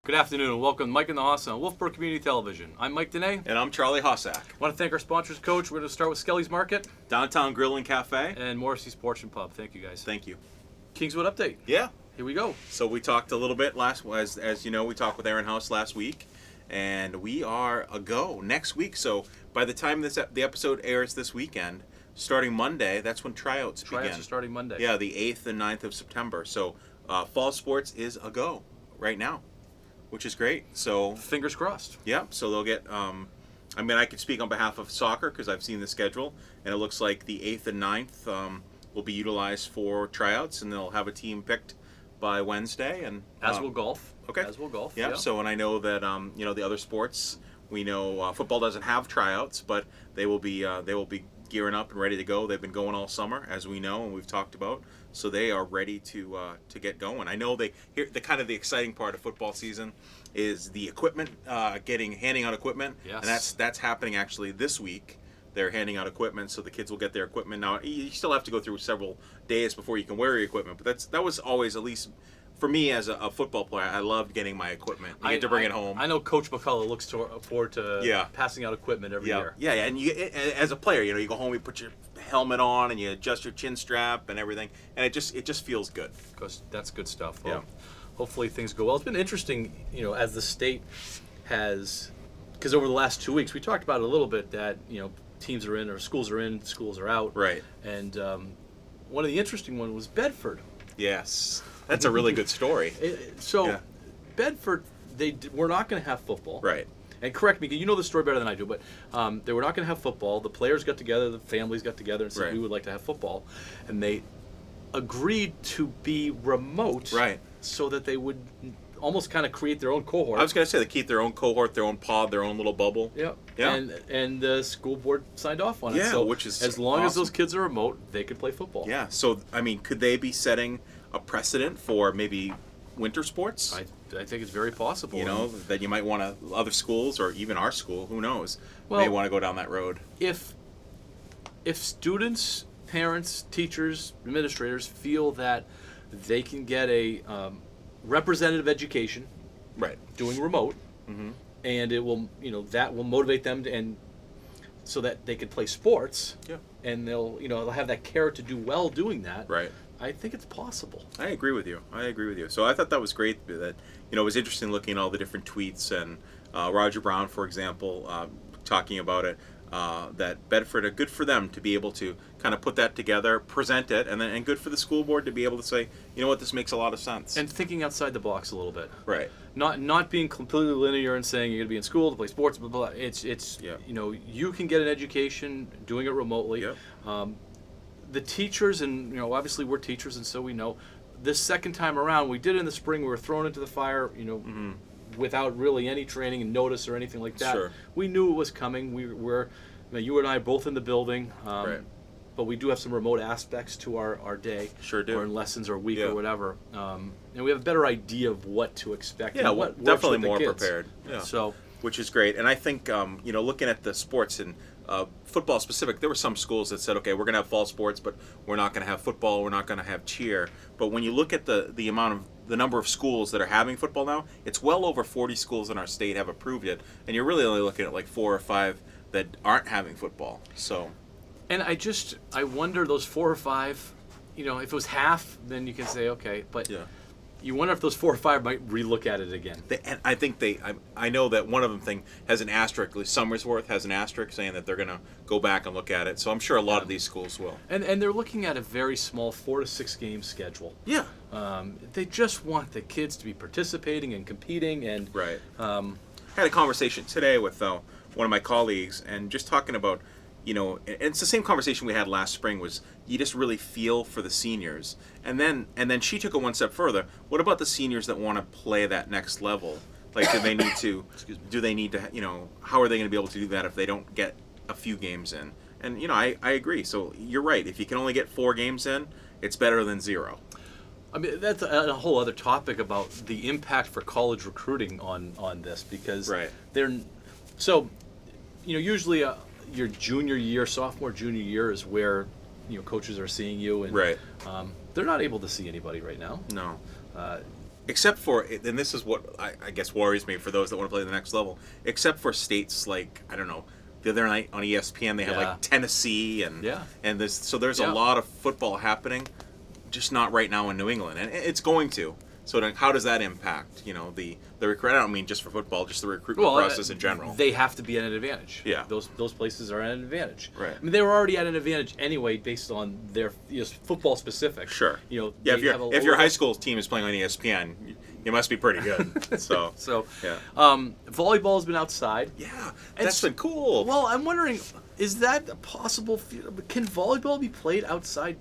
Good afternoon and welcome to Mike and the Hossa on Wolfeboro Community Television. I'm Mike Danais. And I'm Charlie Hossack. I want to thank our sponsors, Coach. We're going to start with Skelly's Market. Downtown Grill and Cafe. And Morrissey's Porch and Pub. Thank you, guys. Thank you. Kingswood Update. Yeah. Here we go. So we talked a little bit as you know, we talked with Aaron House last week. And we are a go next week. So by the time the episode airs this weekend, starting Monday, that's when tryouts begin. Tryouts are starting Monday. Yeah, the 8th and 9th of September. So fall sports is a go right now, which is great. So fingers crossed. Yeah, so they'll get, I could speak on behalf of soccer because I've seen the schedule, and it looks like the 8th and 9th will be utilized for tryouts, and they'll have a team picked by Wednesday. And as will golf. Okay. As will golf. Yeah, so, and I know that, the other sports, we know football doesn't have tryouts, but they will be gearing up and ready to go. They've been going all summer, as we know, and we've talked about. So they are ready to get going. I know the exciting part of football season is the equipment, handing out equipment. Yes. And that's happening actually this week. They're handing out equipment, so the kids will get their equipment. Now you still have to go through several days before you can wear your equipment, but that was always, at least for me as a football player, I loved getting my equipment. I get to bring it home. I know Coach McCullough looks forward to passing out equipment every year. Yeah, and as a player, you go home, you put your helmet on, and you adjust your chin strap and everything, and it just feels good. Because that's good stuff. Well, hopefully things go well. It's been interesting, as the state has, because over the last 2 weeks we talked about it a little bit that teams are in or schools are in, schools are out. Right. And one of the interesting ones was Bedford. Yes. That's a really good story. Bedford, we're not going to have football. Right. And correct me, because you know the story better than I do, but they were not going to have football. The players got together, the families got together and said, we would like to have football. And they agreed to be remote so that they would almost kind of create their own cohort. I was going to say, they keep their own cohort, their own pod, their own little bubble. Yeah. And the school board signed off on it. Yeah, so which is as long awesome. as those kids are remote, they could play football. Yeah. So, could they be setting a precedent for maybe winter sports? I think it's very possible. That you might want to, other schools or even our school, who knows, may want to go down that road. If students, parents, teachers, administrators feel that they can get a representative education, doing remote, and it will, that will motivate them and so that they can play sports, and they'll have that carrot to do well doing that. Right. I think it's possible. I agree with you. So I thought that was great. That it was interesting looking at all the different tweets and Roger Brown, for example, talking about it. That Bedford, good for them to be able to kind of put that together, present it, and good for the school board to be able to say, this makes a lot of sense. And thinking outside the box a little bit. Right. Not being completely linear and saying you're going to be in school to play sports, blah, blah, blah. It's you can get an education doing it remotely. Yep. The teachers, and obviously we're teachers, and so we know. This second time around, we did it in the spring. We were thrown into the fire, without really any training and notice or anything like that. Sure. We knew it was coming. You and I are both in the building, but we do have some remote aspects to our day. Sure do. Or in lessons or week or whatever. And we have a better idea of what to expect. Yeah, and what definitely works with more the kids. prepared. Yeah. So, which is great. And I think, looking at the sports and football specific, there were some schools that said, okay, we're going to have fall sports, but we're not going to have football, we're not going to have cheer. But when you look at the number of schools that are having football now, it's well over 40 schools in our state have approved it. And you're really only looking at like 4 or 5 that aren't having football. So, and I wonder those 4 or 5, if it was half, then you can say, okay, but you wonder if those 4 or 5 might relook at it again. And I think I know that one of them has an asterisk. At least Somersworth has an asterisk saying that they're going to go back and look at it. So I'm sure a lot of these schools will. And they're looking at a very small 4 to 6 game schedule. Yeah. They just want the kids to be participating and competing. And right. I had a conversation today with one of my colleagues and just talking about, and it's the same conversation we had last spring, was you just really feel for the seniors. And then she took it one step further. What about the seniors that want to play that next level? Like, do they need to, how are they going to be able to do that if they don't get a few games in? And, I agree. So you're right. If you can only get 4 games in, it's better than 0. I mean, that's a whole other topic about the impact for college recruiting on this, because usually your junior year, sophomore, junior year is where coaches are seeing you, and they're not able to see anybody right now. No. Except for, and this is what I guess worries me for those that want to play the next level, except for states like, I don't know, the other night on ESPN they had like Tennessee and there's a lot of football happening, just not right now in New England, and it's going to. So then how does that impact, the recruit? I don't mean just for football, just the recruitment process in general. They have to be at an advantage. Yeah. Those places are at an advantage. Right. I mean, they were already at an advantage anyway based on their football specific. Sure. Yeah, if your high school team is playing on ESPN, you must be pretty good. So volleyball's been outside. Yeah. That's been cool. Well, I'm wondering, is that a possible? Can volleyball be played outside?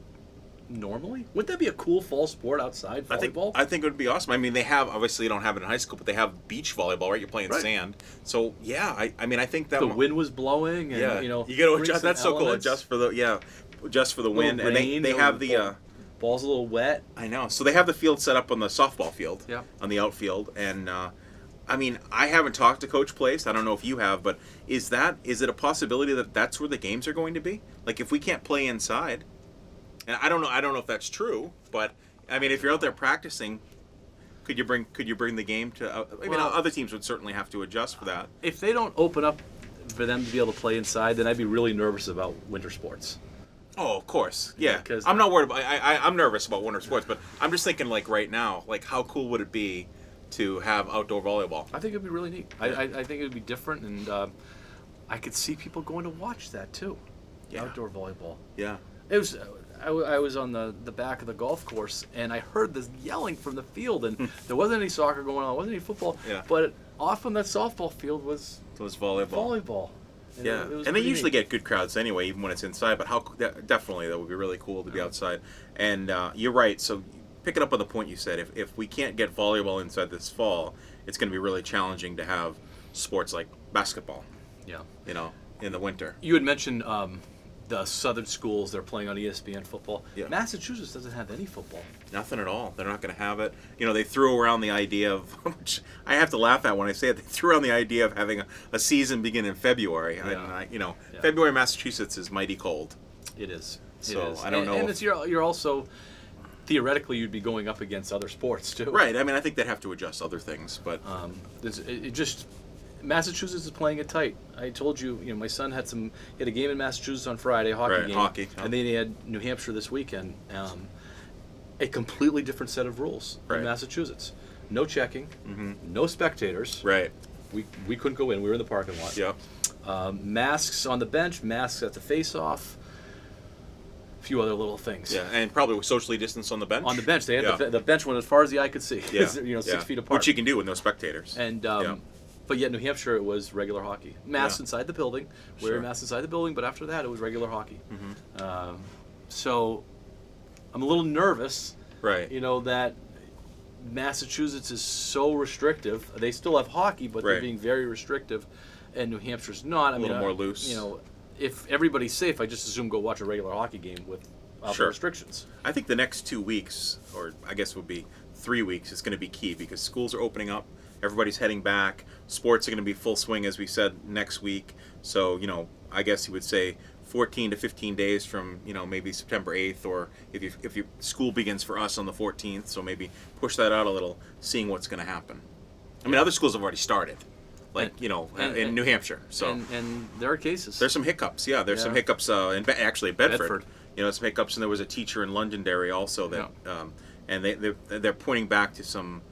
Normally, wouldn't that be a cool fall sport outside volleyball? I think it would be awesome. I mean, they have, obviously you don't have it in high school, but they have beach volleyball, right? You're playing sand. So yeah, I mean, I think that the wind was blowing, and you got to adjust. That's so cool. Adjust for the wind, and they have the ball's a little wet. I know. So they have the field set up on the softball field, on the outfield, and I mean, I haven't talked to Coach Place. I don't know if you have, but is it a possibility that that's where the games are going to be? Like, if we can't play inside. And I don't know if that's true, but I mean, if you're out there practicing, could you bring the game to? Other teams would certainly have to adjust for that. If they don't open up for them to be able to play inside, then I'd be really nervous about winter sports. Oh, of course, yeah. Because I'm not worried about. I'm nervous about winter sports, but I'm just thinking, like, right now, like, how cool would it be to have outdoor volleyball? I think it'd be really neat. I think it'd be different, and I could see people going to watch that too. Yeah. Outdoor volleyball. Yeah. It was. I was on the back of the golf course, and I heard this yelling from the field, and there wasn't any soccer going on, there wasn't any football, but off on that softball field was volleyball. And yeah, and they usually get good crowds anyway, even when it's inside, but definitely that would be really cool to be outside. And you're right, so picking up on the point you said, if we can't get volleyball inside this fall, it's going to be really challenging to have sports like basketball, in the winter. You had mentioned the southern schools, they're playing on ESPN football. Yeah. Massachusetts doesn't have any football. Nothing at all. They're not going to have it. They threw around the idea of, which I have to laugh at when I say it, they threw around the idea of having a season begin in February. Yeah. And February in Massachusetts is mighty cold. It is. So I don't know. And you're also, theoretically, you'd be going up against other sports too. Right. I mean, I think they'd have to adjust other things, but Massachusetts is playing it tight. I told you, my son had a game in Massachusetts on Friday, hockey, and then he had New Hampshire this weekend. A completely different set of rules in Massachusetts. No checking, no spectators. Right. We couldn't go in. We were in the parking lot. Yep. Masks on the bench, masks at the face-off. A few other little things. Yeah, and probably socially distanced on the bench. On the bench, they had the bench went as far as the eye could see. Yeah. 6 feet apart. Which you can do with no spectators. And but yet New Hampshire, it was regular hockey. Masks inside the building. Wearing masks inside the building, but after that, it was regular hockey. So I'm a little nervous, that Massachusetts is so restrictive. They still have hockey, but they're being very restrictive, and New Hampshire's not. A little more loose. If everybody's safe, I just assume go watch a regular hockey game without the restrictions. I think the next 2 weeks, or I guess it would be 3 weeks, is going to be key because schools are opening up. Everybody's heading back. Sports are going to be full swing, as we said, next week. So, I guess you would say 14 to 15 days from, maybe September 8th, or if your school begins for us on the 14th, so maybe push that out a little, seeing what's going to happen. I mean, other schools have already started, in New Hampshire. So and there are cases. There's some hiccups. Yeah, there's some hiccups actually in Bedford. Some hiccups, and there was a teacher in Londonderry also that, and they're pointing back to some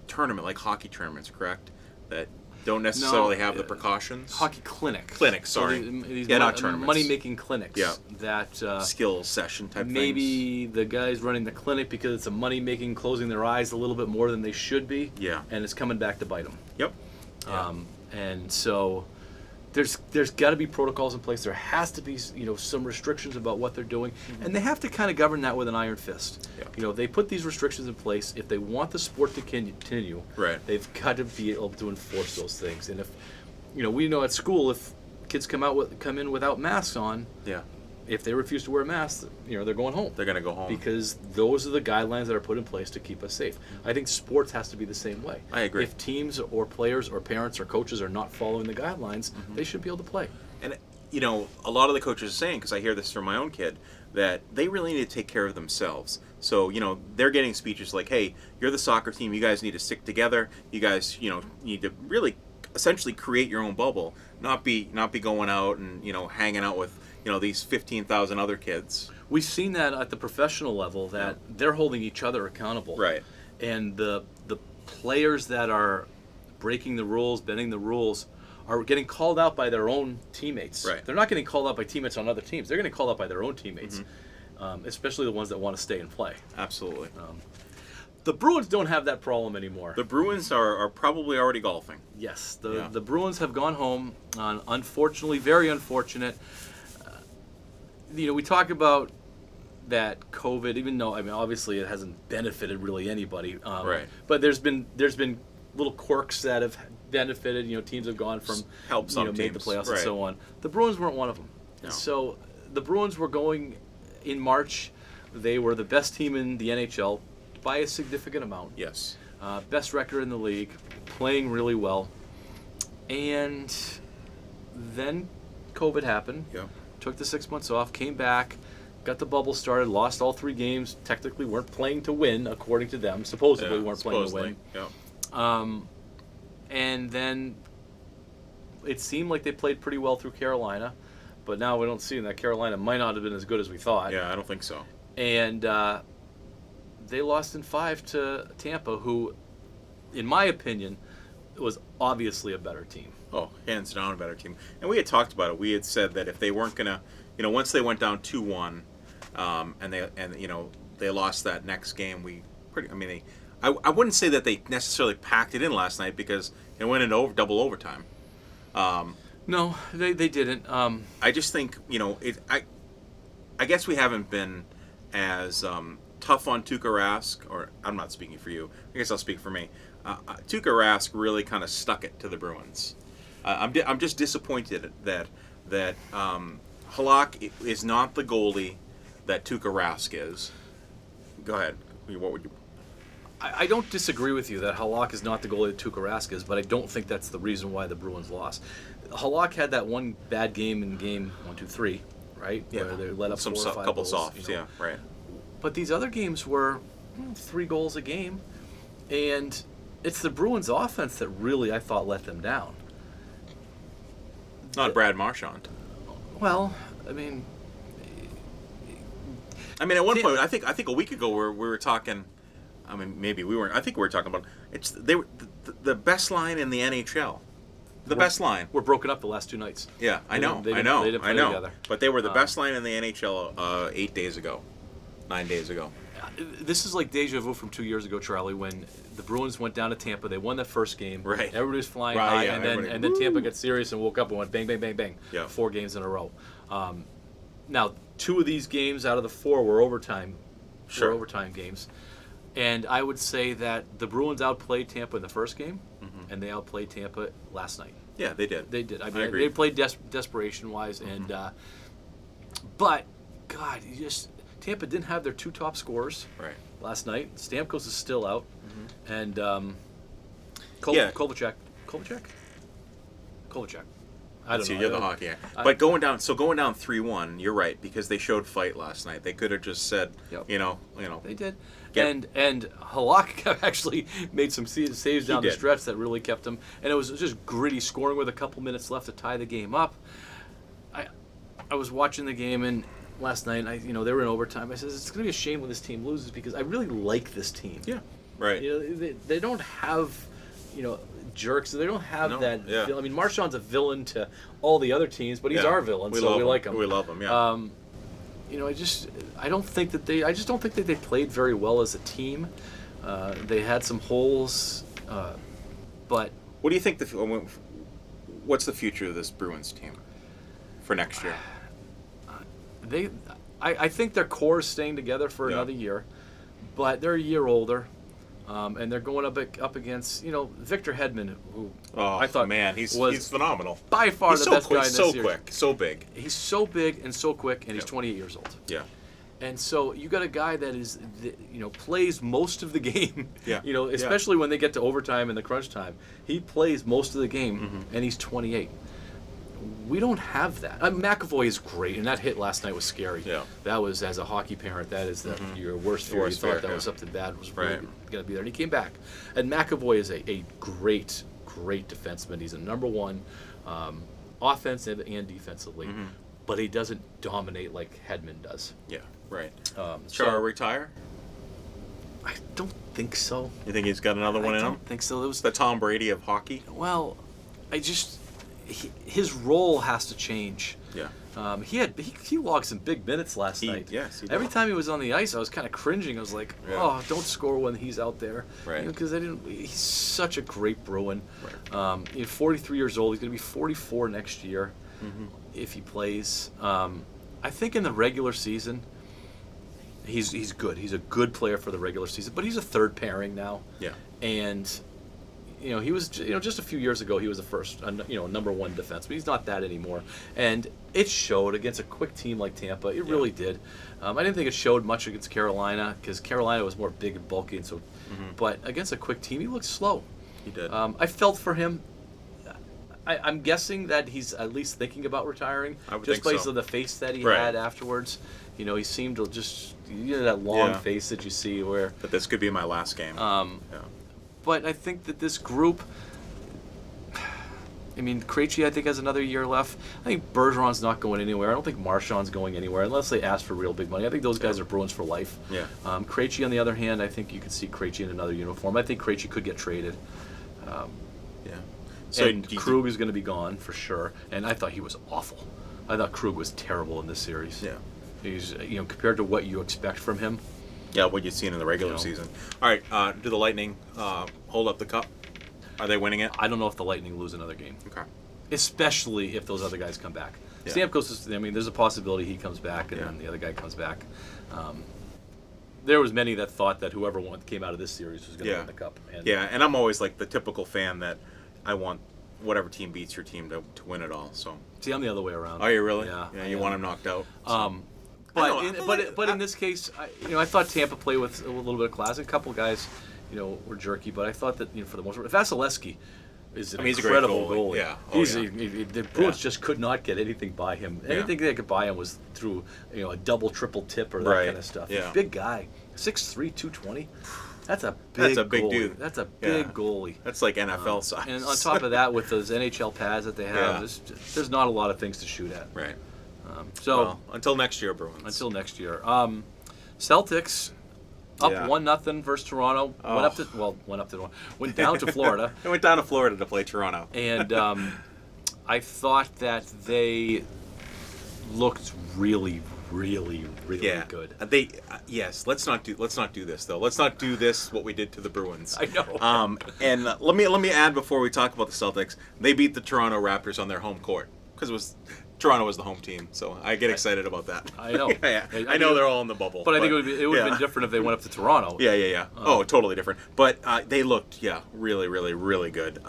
tournament, like hockey tournaments, correct? That don't necessarily have the precautions. Hockey clinics. Clinics, sorry. These not tournaments. Money-making clinics. Yeah. That skills session type maybe things. The guys running the clinic, because it's a money-making, closing their eyes a little bit more than they should be. Yeah. And it's coming back to bite them. Yep. And so there's got to be protocols in place. There has to be some restrictions about what they're doing, and they have to kind of govern that with an iron fist. Yeah. They put these restrictions in place. If they want the sport to continue, they've got to be able to enforce those things. And if we know at school, if kids come in without masks on, if they refuse to wear a mask, they're going home. They're going to go home. Because those are the guidelines that are put in place to keep us safe. I think sports has to be the same way. I agree. If teams or players or parents or coaches are not following the guidelines, they should be able to play. And, a lot of the coaches are saying, because I hear this from my own kid, that they really need to take care of themselves. So, they're getting speeches like, hey, you're the soccer team, you guys need to stick together, you guys, need to really essentially create your own bubble, not be going out and, hanging out with, these 15,000 other kids. We've seen that at the professional level, that they're holding each other accountable. Right. And the players that are breaking the rules, bending the rules, are getting called out by their own teammates. Right. They're not getting called out by teammates on other teams. They're getting called out by their own teammates, especially the ones that want to stay and play. Absolutely. The Bruins don't have that problem anymore. The Bruins are probably already golfing. Yes, the Bruins have gone home, unfortunately, very unfortunate. We talk about that COVID, even though, obviously it hasn't benefited really anybody. Right. But there's been little quirks that have benefited. Teams have gone from help some made the teams. playoffs Right. and so on. The Bruins weren't one of them. No. So the Bruins were going in March. They were the best team in the NHL by a significant amount. Yes. Best record in the league, playing really well. And then COVID happened. Yeah. Took the 6 months off, came back, got the bubble started, lost all 3 games, technically weren't playing to win, according to them. Supposedly weren't playing to win. Yeah. And then it seemed like they played pretty well through Carolina, but now we don't see that Carolina might not have been as good as we thought. Yeah, I don't think so. And they lost in 5 to Tampa, who, in my opinion, was obviously a better team. Oh, hands down a better team. And we had talked about it. We had said that if they weren't gonna, once they went down 2-1, and they lost that next game, I wouldn't say that they necessarily packed it in last night because it went into double overtime. No, they didn't. I just think I guess we haven't been as tough on Tuukka Rask, or I'm not speaking for you. I guess I'll speak for me. Tuukka Rask really kind of stuck it to the Bruins. I'm just disappointed that Halak is not the goalie that Tuukka Rask is. Go ahead. What would you? I don't disagree with you that Halak is not the goalie that Tuukka Rask is, but I don't think that's the reason why the Bruins lost. Halak had that one bad game in game 1, 2, 3, right? Yeah. Where they let up 4 or 5 couple goals, softs. Yeah, right. But these other games were 3 goals a game, and it's the Bruins' offense that really, I thought, let them down. Not Brad Marchand. Well, at one point, I think a week ago we were talking. Maybe we weren't. I think we were talking about they were the best line in the NHL. Best line. We're broken up the last 2 nights. Yeah, I know. They didn't play together. But they were the best line in the NHL 8 days ago, 9 days ago. This is like deja vu from 2 years ago, Charlie, when the Bruins went down to Tampa. They won that first game. Right. Everybody was flying Right, high, yeah, and then Tampa got serious and woke up and went bang, bang, bang, bang. Yeah. 4 games in a row. Now, 2 of these games out of the 4 were overtime. Sure. Were overtime games. And I would say that the Bruins outplayed Tampa in the first game, and they outplayed Tampa last night. Yeah, they did. They did. I agree. They played desperation-wise, and but God, Tampa didn't have their 2 top scorers last night. Stamkos is still out, and Kovalchuk. I don't know. You're the hockey guy. But going down 3-1, you're right, because they showed fight last night. They could have just said, Yep. They did. And Halak actually made some saves down the stretch that really kept him. And it was just gritty scoring with a couple minutes left to tie the game up. I was watching the game and last night, they were in overtime. I said, it's going to be a shame when this team loses because I really like this team. Yeah, right. They don't have, jerks. They don't have that. Yeah. Marchand's a villain to all the other teams, but he's our villain, we like him. We love him. Yeah. I just don't think that they played very well as a team. They had some holes, but what do you think what's the future of this Bruins team for next year? I think their core is staying together for another year, but they're a year older. And they're going up against, Victor Hedman, who I thought he's phenomenal. By far the best guy in this series. So quick, so big. He's so big and so quick, and he's 28 years old. Yeah. And so you got a guy that is, plays most of the game. Yeah. Especially when they get to overtime and the crunch time. He plays most of the game, and he's 28. we don't have that. McAvoy is great, and that hit last night was scary. Yeah. That was, as a hockey parent, that is your worst fear. You thought that was something bad was really going to be there. And he came back. And McAvoy is a great, great defenseman. He's a number one offensive and defensively, but he doesn't dominate like Hedman does. Yeah, right. So retire? I don't think so. You think he's got another one in him? I don't think so. It was the Tom Brady of hockey? Well, his role has to change. Yeah. He logged some big minutes last night. Yes. He Every time he was on the ice, I was kind of cringing. I was like, oh, don't score when he's out there. Right. Because he's such a great Bruin. Right. He's 43 years old. He's going to be 44 next year if he plays. I think in the regular season, he's good. He's a good player for the regular season, but he's a third pairing now. Yeah. And he was, just a few years ago, he was the first, number one defenseman. He's not that anymore. And it showed against a quick team like Tampa. It really did. I didn't think it showed much against Carolina because Carolina was more big and bulky. And so, but against a quick team, he looked slow. He did. I felt for him. I'm guessing that he's at least thinking about retiring. I would just think based so. on the face that he had afterwards. He seemed to just, that long face that you see where. But this could be my last game. But I think that this group, Krejci, I think, has another year left. I think Bergeron's not going anywhere. I don't think Marchand's going anywhere unless they ask for real big money. I think those guys are Bruins for life. Yeah. Krejci, on the other hand, I think you could see Krejci in another uniform. I think Krejci could get traded. So Krug is going to be gone for sure. And I thought he was awful. I thought Krug was terrible in this series. Yeah. He's, compared to what you expect from him. Yeah, what you've seen in the regular season. All right, do the Lightning hold up the cup? Are they winning it? I don't know if the Lightning lose another game. Okay. Especially if those other guys come back. Yeah. Stamkos is, there's a possibility he comes back and then the other guy comes back. There was many that thought that whoever came out of this series was going to win the cup. And and I'm always like the typical fan that I want whatever team beats your team to win it all. So see, I'm the other way around. Are you really? Yeah. You want him knocked out. So. But in this case, I thought Tampa played with a little bit of class. A couple guys, were jerky, but I thought that for the most part, Vasilevsky is an incredible goalie. Yeah. The Bruins just could not get anything by him. Anything they could buy him was through a double, triple tip or that kind of stuff. Yeah. Big guy, 6'3", 220. That's a big goalie. Dude. That's a big goalie. That's like NFL size. And on top of that, with those NHL pads that they have, there's not a lot of things to shoot at. Right. Until next year, Bruins. Until next year. Celtics up 1-0 versus Toronto. Went down to Florida. They went down to Florida to play Toronto. And I thought that they looked really, really, really good. Let's not do this though. Let's not do this what we did to the Bruins. I know. And let me add before we talk about the Celtics, they beat the Toronto Raptors on their home court because Toronto was the home team, so I get excited about that. I know. I know they're all in the bubble. But I think it would have been different if they went up to Toronto. Yeah. Totally different. But they looked, really, really, really good.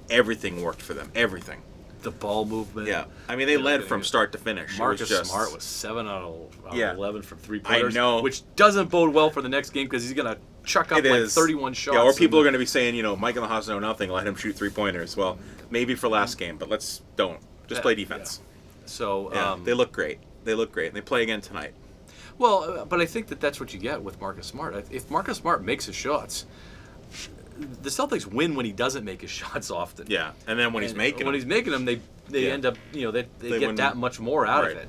Everything worked for them. Everything. The ball movement. Yeah. They led from start to finish. Marcus Smart was 7 out of 11 from three-pointers. I know. Which doesn't bode well for the next game because he's going to chuck up 31 shots. Yeah, or people are going to be saying, Mike in the house know nothing, let him shoot three-pointers. Well, maybe for last game, but don't. Just play defense. Yeah. So they look great. They play again tonight. Well, but I think that's what you get with Marcus Smart. If Marcus Smart makes his shots, the Celtics win when he doesn't make his shots often. Yeah, and then when he's making them, they end up they get that much more out of it.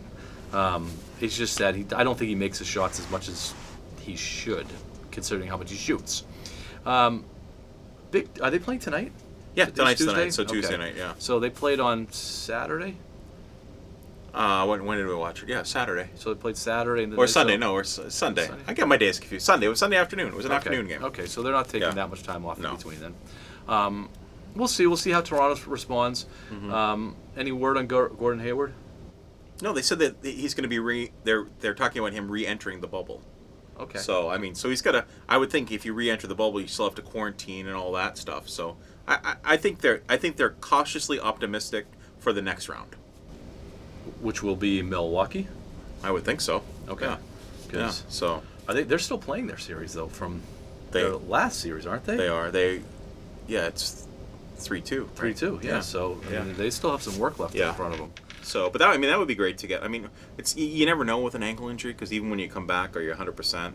It's just that I don't think he makes his shots as much as he should, considering how much he shoots. Are they playing tonight? Yeah, tonight's Tuesday? Tonight, so Tuesday night, yeah. So they played on Saturday? When did we watch it? Yeah, Saturday. So they played Saturday. And or Sunday, Sunday. I get my days confused. Sunday. It was Sunday afternoon. It was an afternoon game. Okay, so they're not taking that much time off in between then. We'll see. We'll see how Toronto responds. Mm-hmm. Any word on Gordon Hayward? No, they said that he's going to be they're talking about him re-entering the bubble. Okay. So, so he's got to, I would think if you re-enter the bubble, you still have to quarantine and all that stuff. So, I think they're cautiously optimistic for the next round. Which will be Milwaukee? I would think so. Okay. Yeah. So they're still playing their series though from their last series, aren't they? They are. It's 3-2. 3-2. Yeah. So I mean, they still have some work left in front of them. So, but that would be great to get. I mean, it's you never know with an ankle injury because even when you come back, are you 100%?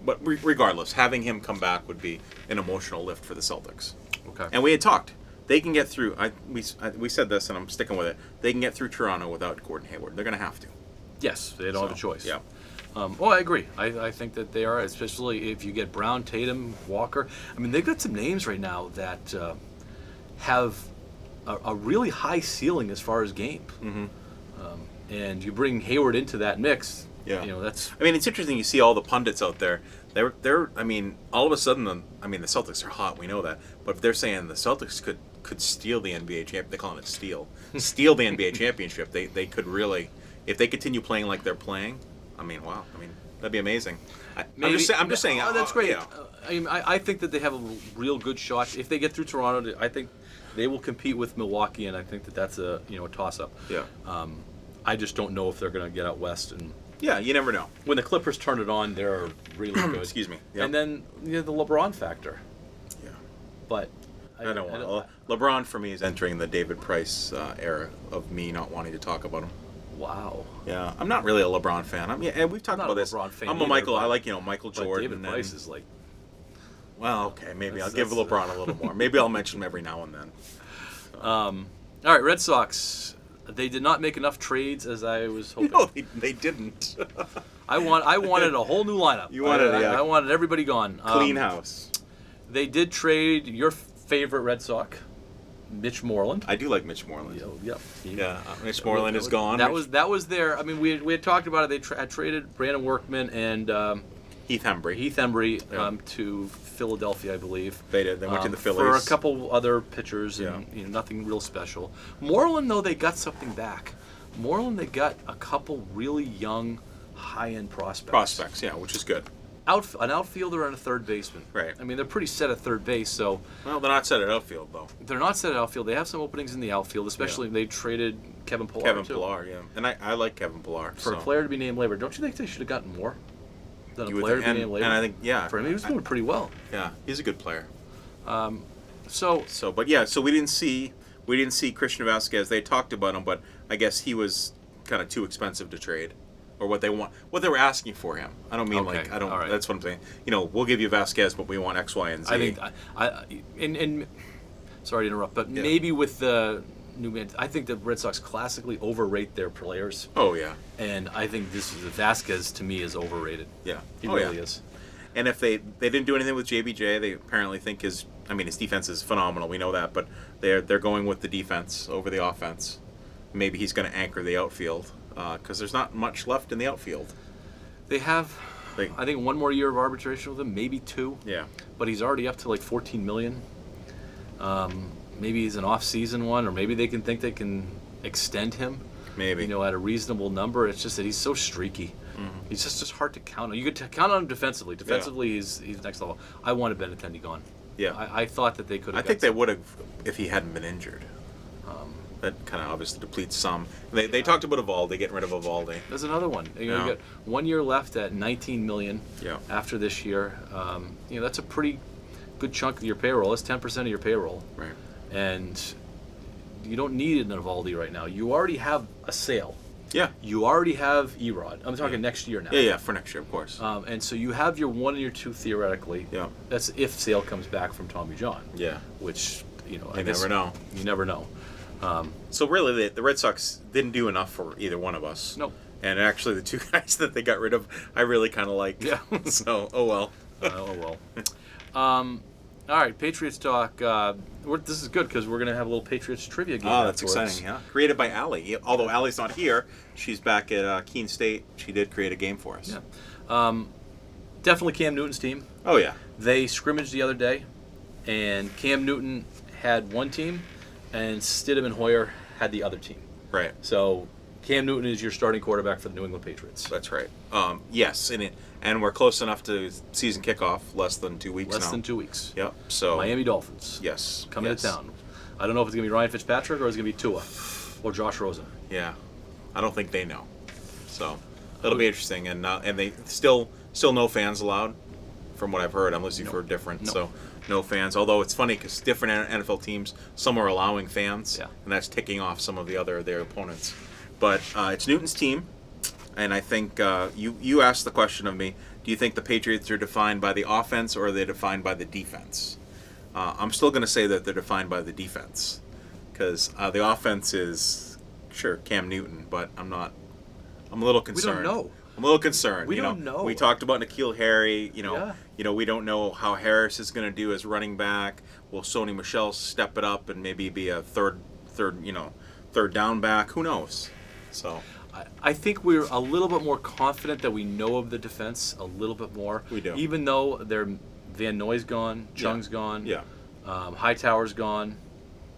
But regardless, having him come back would be an emotional lift for the Celtics. Okay. And we had talked. They can get through. We said this, and I'm sticking with it. They can get through Toronto without Gordon Hayward. They're going to have to. Yes, they don't have a choice. Yeah. Well, I agree. I think that they are, especially if you get Brown, Tatum, Walker. I mean, they've got some names right now that have a really high ceiling as far as games. Mm-hmm. And you bring Hayward into that mix. Yeah. That's. I mean, it's interesting. You see all the pundits out there. They're. I mean, all of a sudden, the Celtics are hot. We know that. But if they're saying the Celtics could steal the NBA championship, they're calling it steal the NBA championship. They could really, if they continue playing like they're playing. I mean, wow. I mean, that'd be amazing. I'm just saying. Oh, that's great. Yeah. I think that they have a real good shot if they get through Toronto. I think they will compete with Milwaukee, and I think that's a toss-up. Yeah. I just don't know if they're going to get out west. And yeah, you never know. When the Clippers turn it on, they're really good. Excuse me. Yep. And then the LeBron factor. Yeah. But I don't want LeBron for me is entering the David Price era of me not wanting to talk about him. Wow. Yeah, I'm not really a LeBron fan. And we've talked about this. I'm a Michael. I like Michael Jordan. David Price is like. Well, okay, maybe I'll give LeBron a little more. Maybe I'll mention him every now and then. All right, Red Sox. They did not make enough trades as I was hoping. No, they didn't. I wanted a whole new lineup. You wanted, I wanted everybody gone. Clean house. They did trade your favorite Red Sox, Mitch Moreland. I do like Mitch Moreland. Yep. Yeah, Mitch Moreland is gone. That was there. I mean, we had talked about it. They had traded Brandon Workman and Heath Hembry to Philadelphia, I believe. They did. They went to the Phillies for a couple other pitchers, and nothing real special. Moreland, though, they got something back. Moreland, they got a couple really young, high-end prospects. Yeah, which is good. An outfielder and a third baseman. Right. I mean, they're pretty set at third base, so. Well, they're not set at outfield, though. They're not set at outfield. They have some openings in the outfield, especially they traded Kevin Pillar. Yeah. And I like Kevin Pillar. For a player to be named later, don't you think they should have gotten more than a player to be named later? And I think, for him, he was doing pretty well. Yeah, he's a good player. So we didn't see Christian Vasquez. They talked about him, but I guess he was kind of too expensive to trade. Or what they were asking for him. I don't mean right. That's what I'm saying. We'll give you Vasquez, but we want X, Y, and Z. I think, and sorry to interrupt, but maybe with the new man, I think the Red Sox classically overrate their players. Oh yeah. And I think Vasquez to me is overrated. Yeah. He really is. And if they didn't do anything with JBJ, they apparently think his defense is phenomenal. We know that, but they're going with the defense over the offense. Maybe he's going to anchor the outfield. Because there's not much left in the outfield. They have, I think, one more year of arbitration with him, maybe two. Yeah. But he's already up to like $14 million. Maybe he's an off-season one, or maybe they can extend him. Maybe. At a reasonable number. It's just that he's so streaky. Mm-hmm. He's just hard to count on. You could count on him defensively. Defensively, he's next level. I wanted Benintendi gone. Yeah. I thought that they could have. I think they would have if he hadn't been injured. That kind of obviously depletes some. They talked about Evaldi, getting rid of Evaldi. There's another one. You got 1 year left at $19 million. Yeah. After this year, that's a pretty good chunk of your payroll. That's 10% of your payroll. Right. And you don't need an Evaldi right now. You already have a Sale. Yeah. You already have Erod. I'm talking next year now. Yeah, for next year, of course. And so you have your 1 and your 2 theoretically. Yeah. That's if Sale comes back from Tommy John. Yeah. Which I never know. You never know. So really, the Red Sox didn't do enough for either one of us. Nope. And actually, the two guys that they got rid of, I really kind of like. Yeah. So, oh well. All right, Patriots talk. This is good because we're going to have a little Patriots trivia game. Oh, that's exciting, yeah. Created by Allie. Although Allie's not here, she's back at Keene State. She did create a game for us. Yeah. Definitely Cam Newton's team. Oh, yeah. They scrimmaged the other day, and Cam Newton had one team, and Stidham and Hoyer had the other team. Right. So Cam Newton is your starting quarterback for the New England Patriots. That's right. Yes, and we're close enough to season kickoff, less than 2 weeks now. Less than 2 weeks. Yep. So Miami Dolphins. Yes. Coming to town. I don't know if it's going to be Ryan Fitzpatrick or it's going to be Tua or Josh Rosen. Yeah. I don't think they know. So it'll be interesting. And they still no fans allowed from what I've heard, unless you've heard different. No. So no fans. Although it's funny because different NFL teams, some are allowing fans, Yeah. and that's ticking off some of their opponents. But it's Newton's team, and I think you asked the question of me, do you think the Patriots are defined by the offense or are they defined by the defense? I'm still going to say that they're defined by the defense because the offense is, sure, Cam Newton, but I'm a little concerned. We don't know. I'm a little concerned. We don't know. We talked about N'Keal Harry. You know, Yeah. We don't know how Harris is going to do as running back. Will Sony Michel step it up and maybe be a third down back? Who knows? So I think we're a little bit more confident that we know of the defense a little bit more. We do. Even though Van Noy's gone, Chung's gone, yeah, Hightower's gone,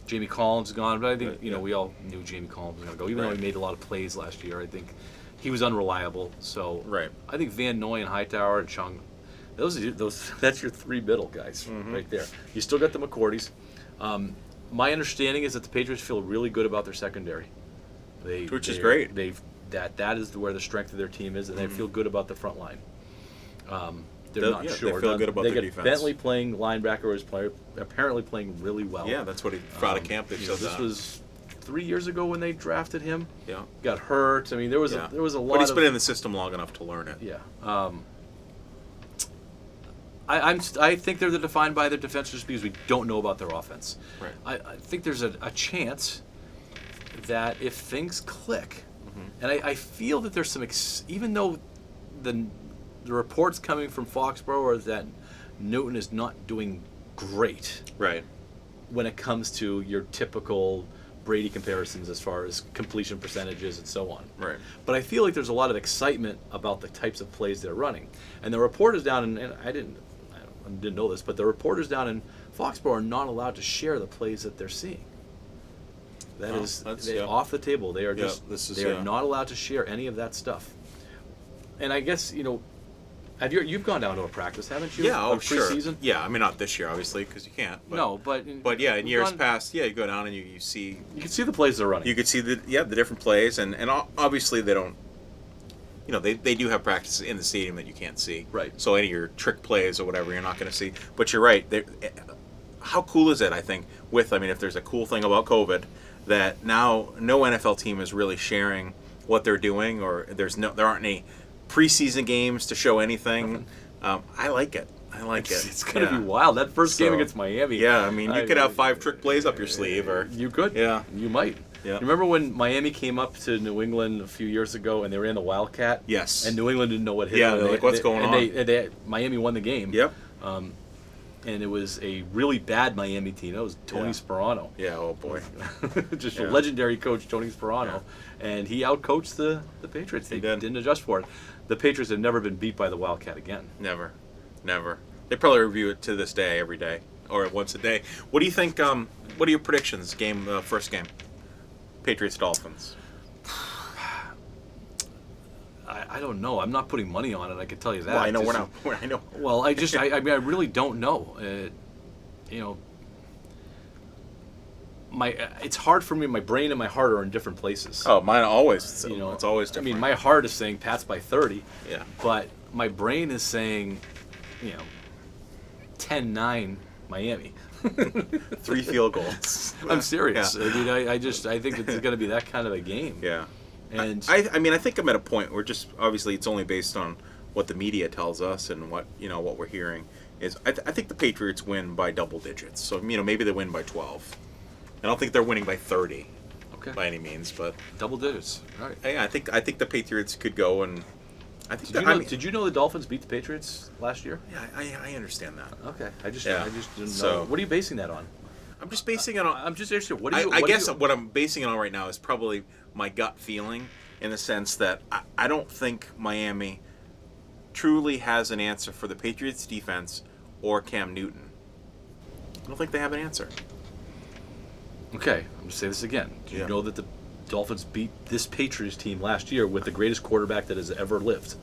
Jamie Collins is gone. But I think we all knew Jamie Collins was going to go. Even though he made a lot of plays last year, I think he was unreliable. So I think Van Noy and Hightower and Chung, those that's your three middle guys right there. You still got the McCourties. My understanding is that the Patriots feel really good about their secondary. Which is great. That is where the strength of their team is, and they feel good about the front line. They're not sure. They feel good about their defense. They got Bentley playing linebacker, who's apparently playing really well. Yeah, that's what he out of camp. This was 3 years ago when they drafted him. Yeah, got hurt. I mean, there was a lot. But he's been in the system long enough to learn it. Yeah. I think they're defined by their defense just because we don't know about their offense. Right. I think there's a chance that if things click, and I feel that there's some, even though the reports coming from Foxborough are that Newton is not doing great. Right. When it comes to your typical Brady comparisons as far as completion percentages and so on. Right. But I feel like there's a lot of excitement about the types of plays they're running. And the reporters down and I didn't know this, but the reporters down in Foxborough are not allowed to share the plays that they're seeing. That's off the table. They are are not allowed to share any of that stuff. And I guess, you've gone down to a practice, haven't you? Yeah, preseason? Sure. Yeah, I mean not this year, obviously, because you can't. But, no, but yeah, in years past, you go down and you see. You can see the plays they're running. You could see the different plays, and obviously they don't. They do have practice in the stadium that you can't see. Right. So any of your trick plays or whatever, you're not going to see. But you're right. How cool is it? I think if there's a cool thing about COVID, that now no NFL team is really sharing what they're doing, or there aren't any preseason games to show anything. I like it. It's going to be wild. That first game against Miami. Yeah, I mean, you could have 5 trick plays up your sleeve, or you could. Yeah, you might. Yeah. You remember when Miami came up to New England a few years ago and they ran the Wildcat? Yes. And New England didn't know what hit. Yeah, they're like, what's going on? Miami won the game. Yep. And it was a really bad Miami team. That was Tony Sperano. Yeah, oh boy. Just a legendary coach, Tony Sperano. Yeah. And he outcoached the Patriots. They didn't adjust for it. The Patriots have never been beat by the Wildcat again. Never. They probably review it to this day, every day, or once a day. What do you think, what are your predictions, first game? Patriots-Dolphins. I don't know. I'm not putting money on it. I can tell you that. Well, I know we're not. I know. Well, I really don't know. It's hard for me. My brain and my heart are in different places. Oh, mine always. It's always different. I mean, my heart is saying Pats by 30. Yeah. But my brain is saying, 10-9 Miami. 3 field goals. I'm serious. Yeah. I mean, I think it's going to be that kind of a game. Yeah. And I think I'm at a point where just obviously it's only based on what the media tells us and what we're hearing is I think the Patriots win by double digits. So maybe they win by 12. I don't think they're winning by 30. Okay. By any means, but double digits. All right. Yeah, I think the Patriots could go and. Did you know the Dolphins beat the Patriots last year? Yeah, I understand that. Okay, I just didn't know. So, what are you basing that on? I'm just basing it on. I'm just interested. What I'm basing it on right now is probably my gut feeling, in the sense that I don't think Miami truly has an answer for the Patriots defense or Cam Newton. I don't think they have an answer. Okay, I'm going to say this again. Do you know that the Dolphins beat this Patriots team last year with the greatest quarterback that has ever lived?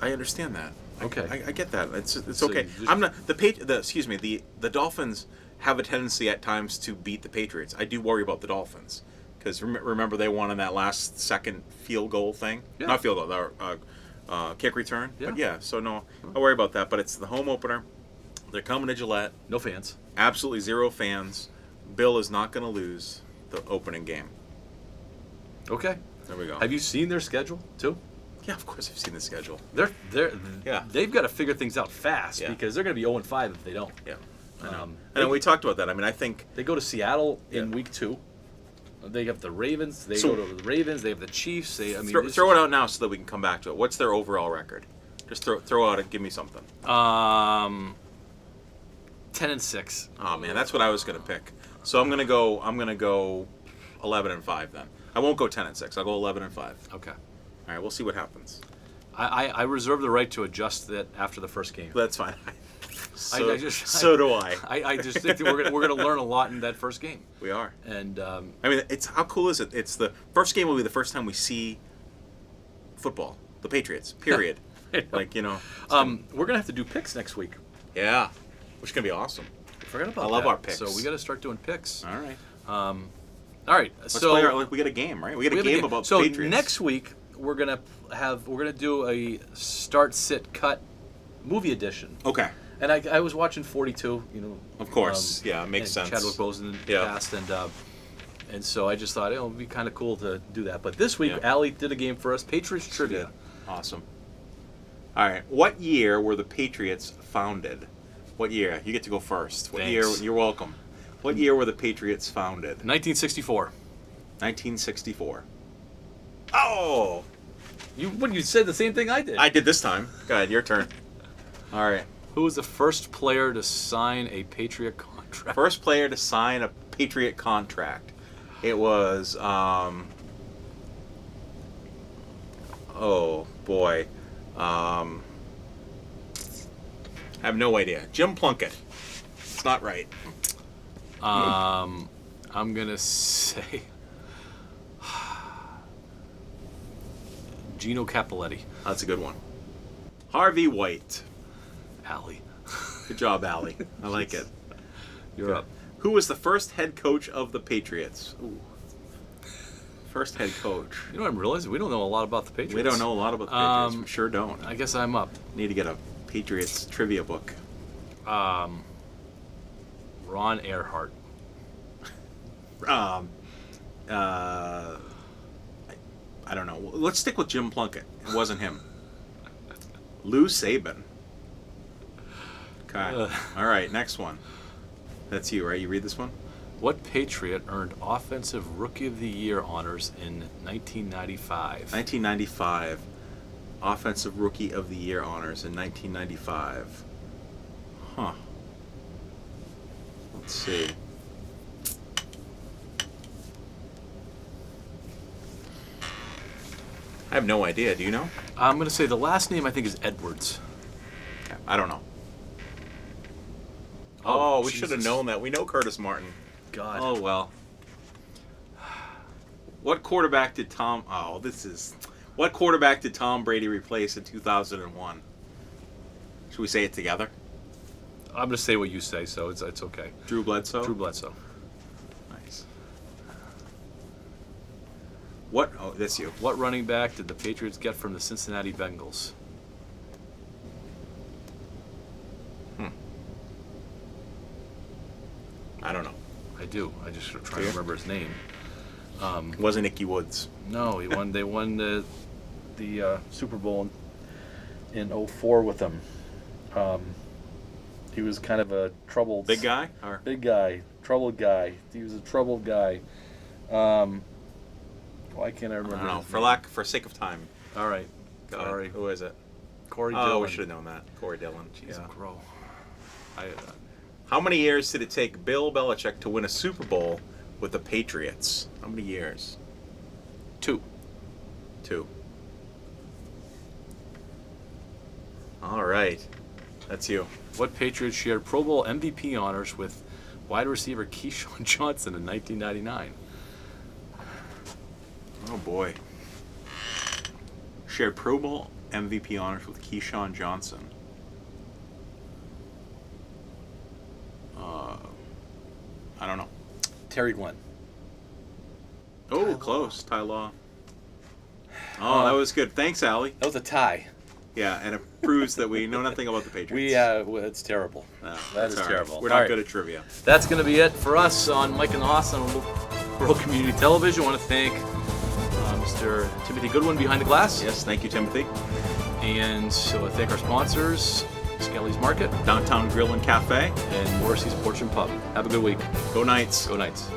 I understand that. Okay, I get that. It's okay. I'm not the Dolphins have a tendency at times to beat the Patriots. I do worry about the Dolphins because remember they won on that last second field goal thing. Yeah. Not field goal. kick return. Yeah. But yeah, so no, don't worry about that. But it's the home opener. They're coming to Gillette. No fans. Absolutely 0 fans. Bill is not going to lose the opening game. Okay. There we go. Have you seen their schedule too? Yeah, of course I've seen the schedule. They've got to figure things out fast because they're going to be 0-5 if they don't. Yeah. And we talked about that. I mean, I think they go to Seattle in week 2. They have the Ravens. They go to the Ravens. They have the Chiefs. Throw it out now so that we can come back to it. What's their overall record? Just throw out and give me something. 10-6. Oh man, that's what I was gonna pick. So I'm gonna go 11-5 then. I won't go 10-6. I'll go 11-5. Okay. All right, we'll see what happens. I reserve the right to adjust that after the first game. That's fine. So do I. I just think that we're gonna learn a lot in that first game. We are. And I mean, how cool is it? It's the first game will be the first time we see football, the Patriots. Period. Like we're gonna have to do picks next week. Yeah, which is gonna be awesome. Forget about that. I love our picks. So we got to start doing picks. All right. All right. Let's play we got a game, right? We got a game about the Patriots. So next week we're gonna do a start, sit, cut movie edition. Okay. And I was watching 42. Of course. Yeah, it makes sense. Chadwick Boseman passed, and so I just thought it would be kind of cool to do that. But this week, Allie did a game for us, Patriots trivia. Awesome. All right. What year were the Patriots founded? What year? You get to go first. What year? You're welcome. What year were the Patriots founded? 1964. 1964. Oh! You said the same thing I did. I did this time. Go ahead, your turn. All right. Who was the first player to sign a Patriot contract? First player to sign a Patriot contract. It was, oh boy. I have no idea. Jim Plunkett. It's not right. I'm gonna say Gino Cappelletti. That's a good one. Harvey White. Allie. Good job, Allie. I like it. You're up. Who was the first head coach of the Patriots? Ooh. First head coach. You know what I'm realizing? We don't know a lot about the Patriots. We don't know a lot about the Patriots. We sure don't. I guess I'm up. Need to get a Patriots trivia book. Ron Earhart. I don't know. Let's stick with Jim Plunkett. It wasn't him. Lou Saban. Okay. All right, next one. That's you, right? You read this one? What Patriot earned Offensive Rookie of the Year honors in 1995? 1995. Offensive Rookie of the Year honors in 1995. Huh. Let's see. I have no idea. Do you know? I'm going to say the last name I think is Edwards. I don't know. Oh, we Jesus. should have known that. We know Curtis Martin. God. Oh, well. What quarterback did Tom Brady replace in 2001? Should we say it together? I'm going to say what you say, so it's okay. Drew Bledsoe? Drew Bledsoe. Nice. Oh, that's you. What running back did the Patriots get from the Cincinnati Bengals? I don't know. I do. I just try to remember his name. It wasn't Ickey Woods. No, he won. They won the Super Bowl in 2004 with him. He was kind of a troubled big guy. Troubled guy. He was a troubled guy. Why can't I remember? I don't know. For sake of time. All right. Sorry. Who is it? Corey Dillon. Oh, we should have known that. Corey Dillon. Jeez, Crow. How many years did it take Bill Belichick to win a Super Bowl with the Patriots? How many years? 2. All right. That's you. What Patriots shared Pro Bowl MVP honors with wide receiver Keyshawn Johnson in 1999? Oh, boy. Shared Pro Bowl MVP honors with Keyshawn Johnson. I don't know. Terry Glenn. Oh, close. Ty Law. Oh, that was good. Thanks, Allie. That was a tie. Yeah, and it proves that we know nothing about the Patriots. It's terrible. No, that is all right. terrible. We're not good at trivia. That's going to be it for us on Mike and the Hoss on Wolfeboro Community Television. I want to thank Mr. Timothy Goodwin behind the glass. Yes, thank you, Timothy. And so I thank our sponsors, Skelly's Market, Downtown Grill and Cafe, and Morrissey's Porch and Pub. Have a good week. Go Knights. Go Knights.